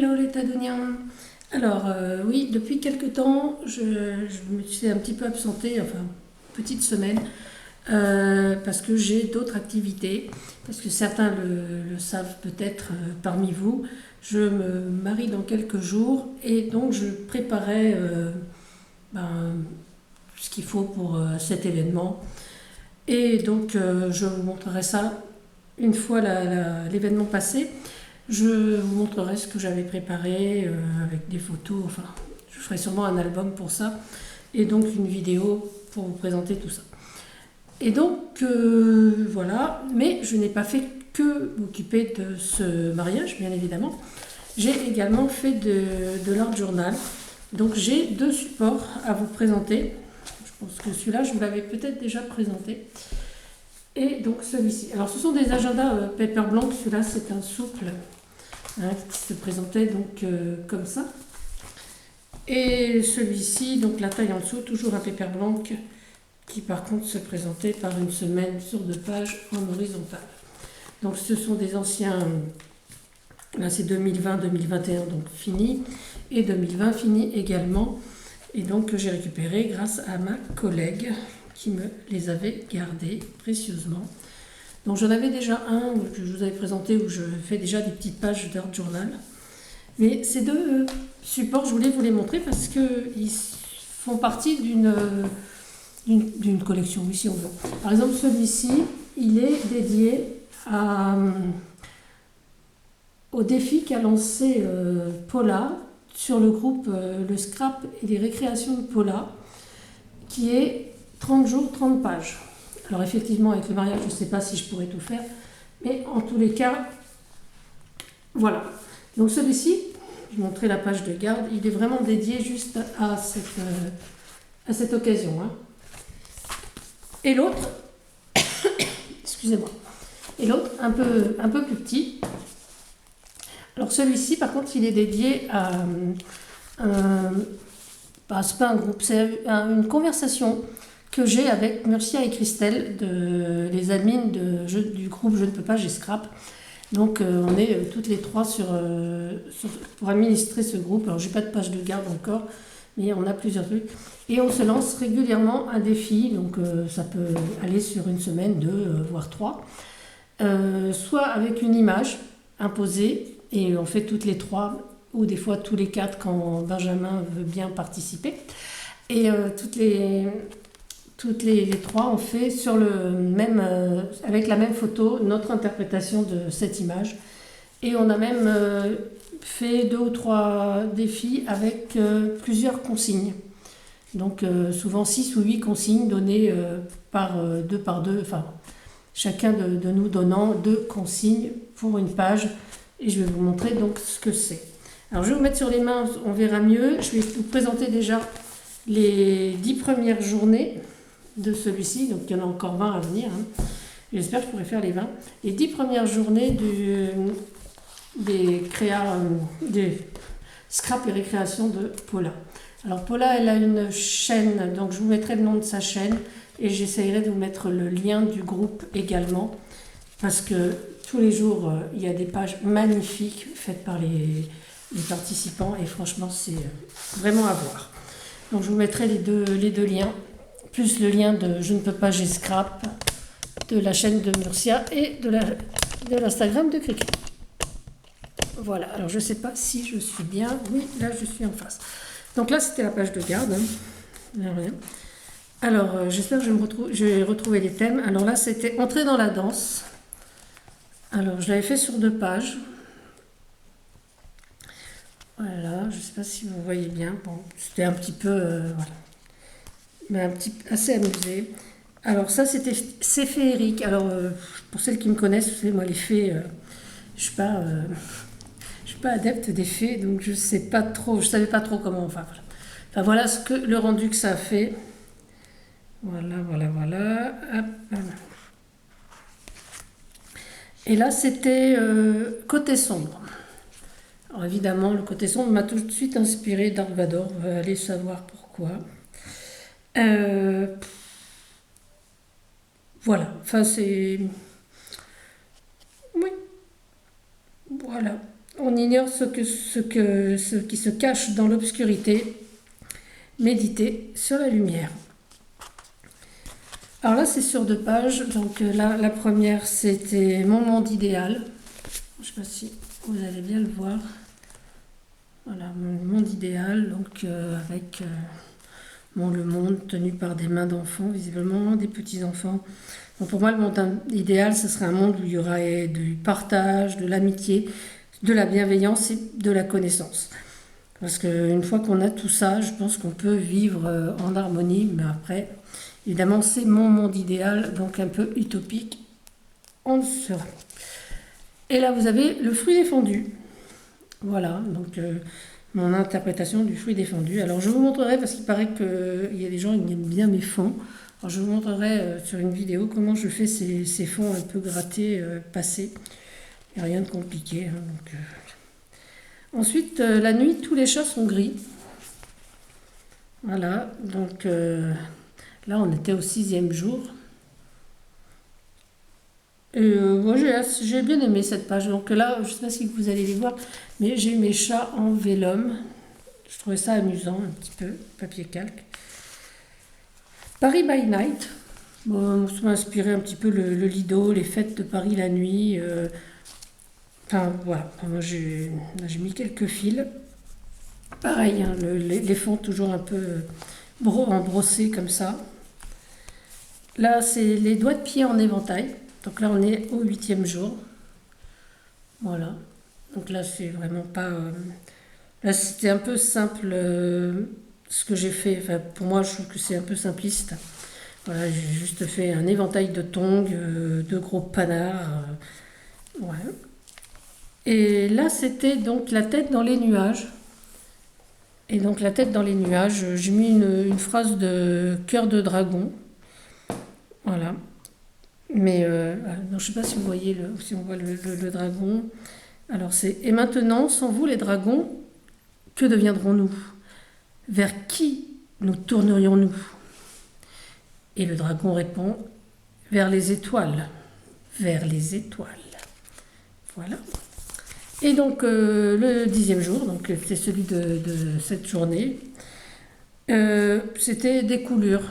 Hello les Tadoniens. Alors oui, depuis quelque temps, je me suis un petit peu absentée, enfin petite semaine, parce que j'ai d'autres activités, parce que certains le savent peut-être parmi vous. Je me marie dans quelques jours et donc je préparais ben, ce qu'il faut pour cet événement. Et donc je vous montrerai ça une fois l'événement passé. Je vous montrerai ce que j'avais préparé avec des photos, enfin je ferai sûrement un album pour ça et donc une vidéo pour vous présenter tout ça. Et donc voilà, mais je n'ai pas fait que m'occuper de ce mariage bien évidemment. J'ai également fait de l'art journal. Donc j'ai deux supports à vous présenter. Je pense que celui-là je vous l'avais peut-être déjà présenté. Et donc celui-ci. Alors ce sont des agendas paper blanc, celui-là c'est un souple qui se présentait donc comme ça. Et celui-ci, donc la taille en dessous, toujours un paper blanc qui par contre se présentait par une semaine sur 2 pages en horizontal. Donc ce sont des anciens, là c'est 2020-2021 donc fini, et 2020 fini également. Et donc que j'ai récupéré grâce à ma collègue qui me les avait gardés précieusement. Donc j'en avais déjà un que je vous avais présenté où je fais déjà des petites pages d'art journal. Mais ces deux supports, je voulais vous les montrer parce qu'ils font partie d'une collection, oui, si on veut. Par exemple, celui-ci, il est dédié au défi qu'a lancé Paula sur le groupe Le Scrap et les récréations de Paula, qui est 30 jours, 30 pages. Alors effectivement, avec le mariage, je ne sais pas si je pourrais tout faire, mais en tous les cas, voilà. Donc celui-ci, je vais montrer la page de garde, il est vraiment dédié juste à cette occasion. Hein. Et l'autre, excusez-moi, et l'autre un peu plus petit. Alors celui-ci, par contre, il est dédié à c'est pas un groupe, c'est une conversation que j'ai avec Murcia et Christelle, les admins du groupe Je ne peux pas, j'ai Scrap. Donc on est toutes les trois pour administrer ce groupe. Alors j'ai pas de page de garde encore, mais on a plusieurs trucs. Et on se lance régulièrement un défi, donc ça peut aller sur une semaine, 2, voire 3. Soit avec une image imposée, et on fait toutes les 3, ou des fois tous les 4 quand Benjamin veut bien participer. Et toutes les 3, on fait sur avec la même photo notre interprétation de cette image. Et on a même fait 2 ou 3 défis avec plusieurs consignes. Donc souvent 6 ou 8 consignes données par 2, enfin chacun de nous donnant 2 consignes pour une page. Et je vais vous montrer donc ce que c'est. Alors je vais vous mettre sur les mains, on verra mieux. Je vais vous présenter déjà les 10 premières journées de celui-ci, donc il y en a encore 20 à venir. Hein. J'espère que je pourrai faire les 20. Les 10 premières journées des scrap et récréations de Paula. Alors Paula, elle a une chaîne, donc je vous mettrai le nom de sa chaîne et j'essayerai de vous mettre le lien du groupe également, parce que tous les jours, il y a des pages magnifiques faites par les participants et franchement, c'est vraiment à voir. Donc je vous mettrai les deux liens, plus le lien de Je ne peux pas, j'ai Scrap, de la chaîne de Murcia et de l'Instagram de Cricket. Voilà, alors je ne sais pas si je suis bien. Oui, là je suis en face. Donc là c'était la page de garde. Hein. Rien. Alors j'espère que je vais retrouver les thèmes. Alors là c'était Entrer dans la danse. Alors je l'avais fait sur 2 pages. Voilà, je ne sais pas si vous voyez bien. Bon, c'était un petit peu... voilà. Mais assez amusé. Alors ça c'est féerique. Alors pour celles qui me connaissent, vous savez moi les fées, je suis pas adepte des fées, donc je savais pas trop comment. Enfin voilà le rendu que ça a fait. Voilà. Hop. Et là c'était côté sombre. Alors évidemment le côté sombre m'a tout de suite inspiré Dark Vador. On va aller savoir pourquoi. Voilà, enfin c'est... Oui, voilà. on ignore ce qui se cache dans l'obscurité. Méditer sur la lumière. Alors là, c'est sur 2 pages. Donc là, la première, c'était mon monde idéal. Je ne sais pas si vous allez bien le voir. Voilà, mon monde idéal, donc avec le monde tenu par des mains d'enfants, visiblement, des petits-enfants. Donc pour moi, le monde idéal, ce serait un monde où il y aurait du partage, de l'amitié, de la bienveillance et de la connaissance. Parce qu'une fois qu'on a tout ça, je pense qu'on peut vivre en harmonie, mais après, évidemment, c'est mon monde idéal, donc un peu utopique, on le sera. Et là, vous avez le fruit défendu. Voilà, donc mon interprétation du fruit défendu. Alors, je vous montrerai, parce qu'il paraît qu'il y a des gens qui aiment bien mes fonds. Alors, je vous montrerai sur une vidéo comment je fais ces fonds un peu grattés, passés. Il n'y a rien de compliqué. Hein, donc, ensuite, la nuit, tous les chats sont gris. Voilà, donc là, on était au 6e jour. Et moi, j'ai bien aimé cette page. Donc là, je ne sais pas si vous allez les voir, mais j'ai mes chats en vélum. Je trouvais ça amusant, un petit peu, papier calque. Paris by Night. Bon, ça m'a inspiré un petit peu le Lido, les fêtes de Paris la nuit. Enfin, voilà. Moi, j'ai mis quelques fils. Pareil, hein, les fonds toujours un peu brossés comme ça. Là, c'est les doigts de pied en éventail. Donc là, on est au 8e jour. Voilà. Donc là, c'est vraiment pas... Là, c'était un peu simple ce que j'ai fait. Enfin, pour moi, je trouve que c'est un peu simpliste. Voilà, j'ai juste fait un éventail de tongs, de gros panards. Ouais. Et là, c'était donc la tête dans les nuages. Et donc la tête dans les nuages, j'ai mis une phrase de cœur de dragon. Voilà. Mais non, je ne sais pas si vous voyez si on voit le dragon. Alors c'est et maintenant, sans vous les dragons, que deviendrons-nous? Vers qui nous tournerions-nous? Et le dragon répond vers les étoiles. Vers les étoiles. Voilà. Et donc le 10e jour, donc c'est celui de cette journée, c'était des coulures.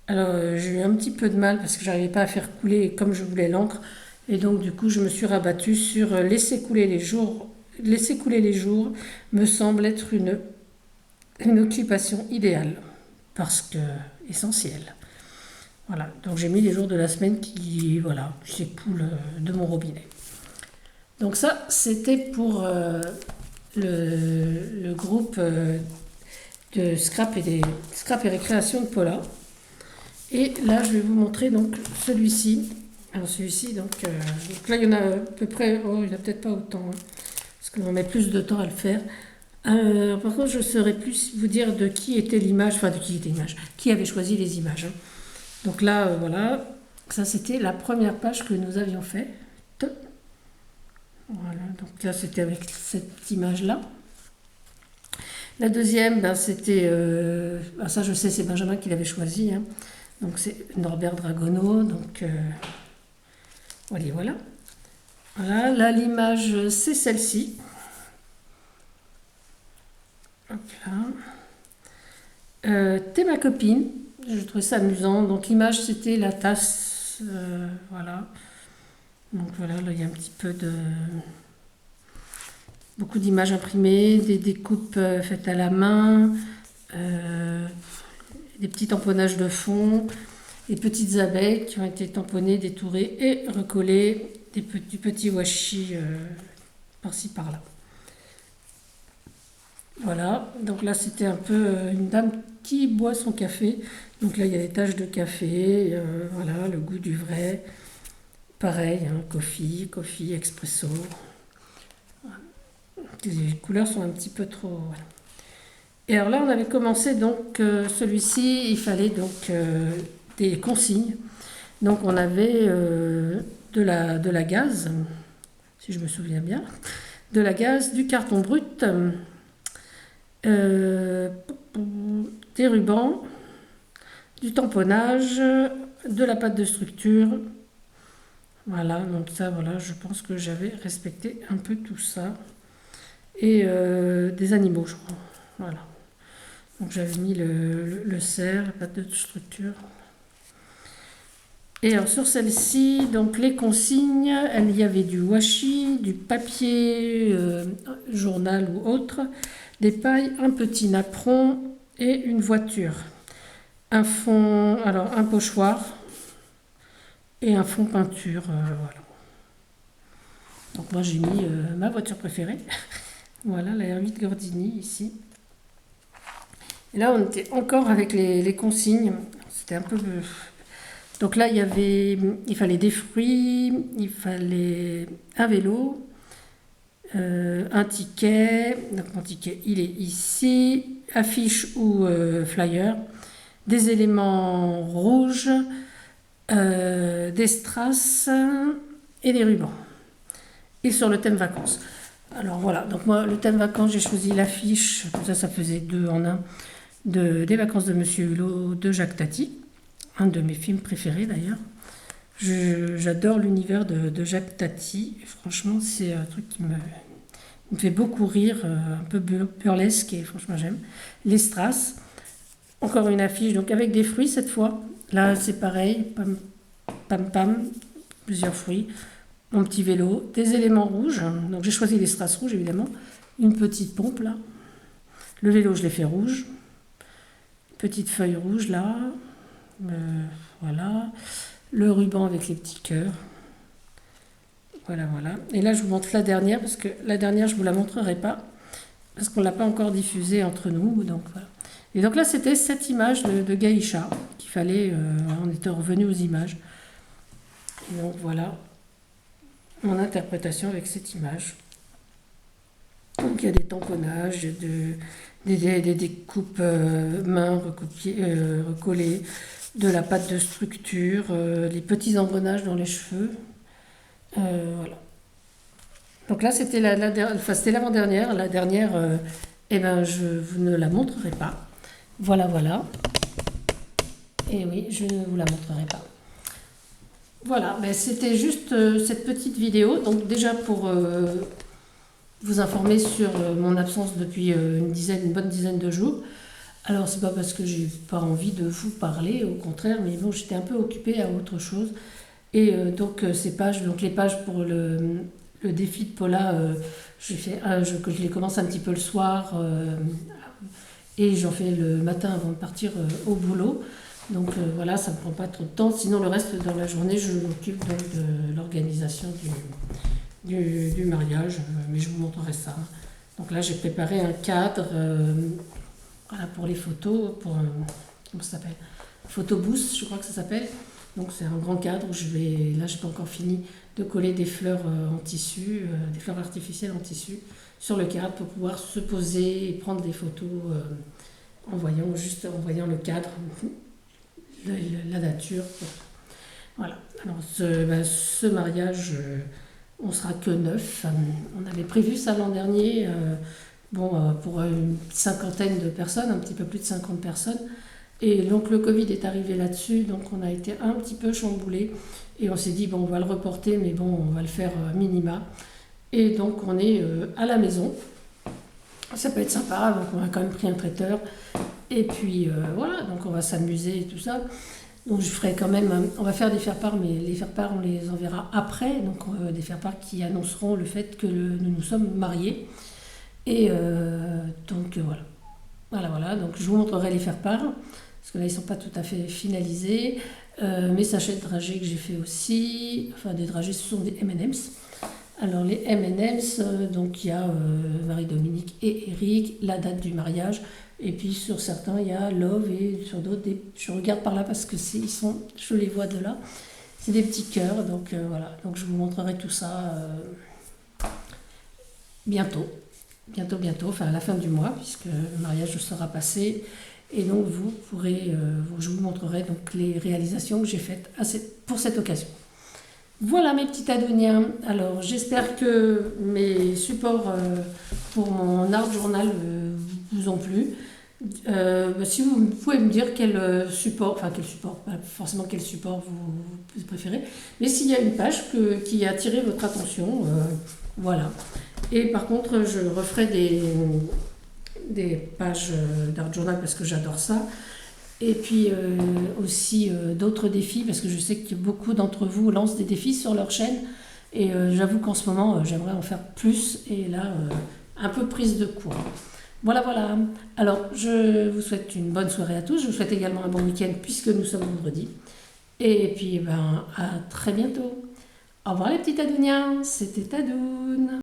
Alors j'ai eu un petit peu de mal parce que j'arrivais pas à faire couler comme je voulais l'encre. Et donc du coup je me suis rabattue sur laisser couler les jours. Laisser couler les jours me semble être une occupation idéale parce que essentielle. Voilà, donc j'ai mis les jours de la semaine qui s'écoulent de mon robinet. Donc ça, c'était pour le groupe de scrap et récréation de Paula. Et là, je vais vous montrer donc celui-ci. Alors celui-ci, donc là, il y en a à peu près, il n'y en a peut-être pas autant, hein, parce qu'on met plus de temps à le faire. Par contre, je ne saurais plus vous dire de qui était l'image, qui avait choisi les images. Hein. Donc là, voilà, ça c'était la première page que nous avions faite. Voilà, donc là c'était avec cette image-là. La deuxième, c'était, ça je sais, c'est Benjamin qui l'avait choisi. Hein. Donc c'est Norbert Dragono. Donc voilà. Voilà, là l'image c'est celle-ci. Hop là. T'es ma copine. Je trouvais ça amusant. Donc l'image c'était la tasse. Voilà. Donc voilà, là il y a un petit peu de... Beaucoup d'images imprimées, des découpes faites à la main, des petits tamponnages de fond, des petites abeilles qui ont été tamponnées, détourées et recollées, du petit washi par-ci par-là. Voilà, donc là c'était un peu une dame qui boit son café. Donc là il y a des taches de café, voilà, le goût du vrai. Pareil, hein, coffee, expresso. Les couleurs sont un petit peu trop... Voilà. Et alors là, on avait commencé donc celui-ci, il fallait donc des consignes. Donc on avait de la gaze, si je me souviens bien, de la gaze, du carton brut, des rubans, du tamponnage, de la pâte de structure. Voilà, donc ça, voilà, je pense que j'avais respecté un peu tout ça. Et des animaux, je crois. Voilà. Donc j'avais mis le cerf, pas de structure. Et alors sur celle-ci, donc les consignes, il y avait du washi, du papier journal ou autre, des pailles, un petit napperon et une voiture. Un fond, alors un pochoir et un fond peinture, voilà. Donc moi j'ai mis ma voiture préférée, voilà la R8 Gordini ici. Et là on était encore avec les consignes, c'était un peu... Donc là il fallait des fruits, il fallait un vélo, un ticket, donc mon ticket il est ici, affiche ou flyer, des éléments rouges, des strass et des rubans. Et sur le thème vacances. Alors voilà, donc moi le thème vacances, j'ai choisi l'affiche, comme ça faisait 2 en 1, des vacances de Monsieur Hulot de Jacques Tati, un de mes films préférés d'ailleurs. J'adore l'univers de Jacques Tati, franchement c'est un truc qui me fait beaucoup rire, un peu burlesque et franchement j'aime. Les strass, encore une affiche donc avec des fruits cette fois. Là c'est pareil, pam pam pam, plusieurs fruits. Mon petit vélo, des éléments rouges, donc j'ai choisi les strass rouges évidemment, une petite pompe là, le vélo je l'ai fait rouge, petite feuille rouge là, voilà, le ruban avec les petits cœurs, voilà voilà. Et là je vous montre la dernière parce que la dernière je vous la montrerai pas parce qu'on l'a pas encore diffusée entre nous, donc voilà. Et donc là c'était cette image de Gaïcha qu'il fallait, on était revenu aux images. Et donc voilà mon interprétation avec cette image. Donc il y a des tamponnages, des découpes mains recollées, de la pâte de structure, les petits engrenages dans les cheveux. Voilà. Donc là c'était c'était l'avant-dernière. La dernière, eh ben, je vous ne la montrerai pas. Voilà, voilà. Et oui, je ne vous la montrerai pas. Voilà, mais c'était juste cette petite vidéo. Donc déjà pour vous informer sur mon absence depuis une bonne dizaine de jours. Alors c'est pas parce que j'ai pas envie de vous parler, au contraire, mais bon j'étais un peu occupée à autre chose. Et donc ces pages, donc les pages pour le défi de Paula, je les commence un petit peu le soir et j'en fais le matin avant de partir au boulot. Donc voilà, ça ne me prend pas trop de temps. Sinon le reste dans la journée, je m'occupe donc de l'organisation du mariage, mais je vous montrerai ça. Donc là j'ai préparé un cadre voilà, pour les photos, comment ça s'appelle, Photobooth, je crois que ça s'appelle. Donc c'est un grand cadre où là j'ai pas encore fini de coller des fleurs en tissu, des fleurs artificielles en tissu sur le cadre pour pouvoir se poser et prendre des photos en voyant le cadre, la nature. Voilà. Alors ce mariage, on sera que 9. On avait prévu ça l'an dernier. Pour une cinquantaine de personnes, un petit peu plus de 50 personnes. Et donc le Covid est arrivé là-dessus, donc on a été un petit peu chamboulés. Et on s'est dit, bon, on va le reporter, mais bon, on va le faire minima. Et donc on est à la maison. Ça peut être sympa, donc on a quand même pris un traiteur. Et puis voilà, donc on va s'amuser et tout ça. Donc je ferai quand même, on va faire des faire-part, mais les faire-part on les enverra après. Donc des faire-part qui annonceront le fait que nous nous sommes mariés. Et donc voilà, donc je vous montrerai les faire-part, parce que là ils ne sont pas tout à fait finalisés. Mes sachets de dragées que j'ai fait aussi, enfin des dragées ce sont des M&M's. Alors les M&M's, donc il y a Marie-Dominique et Eric, la date du mariage, et puis sur certains il y a Love et sur d'autres, je regarde par là parce que je les vois de là, c'est des petits cœurs, donc voilà, donc je vous montrerai tout ça bientôt, enfin à la fin du mois, puisque le mariage sera passé. Et donc vous pourrez, je vous montrerai donc les réalisations que j'ai faites pour cette occasion. Voilà mes petits Adoniens. Alors j'espère que mes supports pour mon art journal vous ont plu. Si vous pouvez me dire quel support, enfin quel support, pas forcément quel support vous préférez, mais s'il y a une page qui a attiré votre attention, voilà. Et par contre, je referai des pages d'art journal parce que j'adore ça. Et puis aussi d'autres défis, parce que je sais que beaucoup d'entre vous lancent des défis sur leur chaîne. Et j'avoue qu'en ce moment, j'aimerais en faire plus. Et là, un peu prise de cours. Voilà, voilà. Alors, je vous souhaite une bonne soirée à tous. Je vous souhaite également un bon week-end puisque nous sommes vendredi. Et puis, ben, à très bientôt. Au revoir les petits Tadouniens. C'était Tadoun.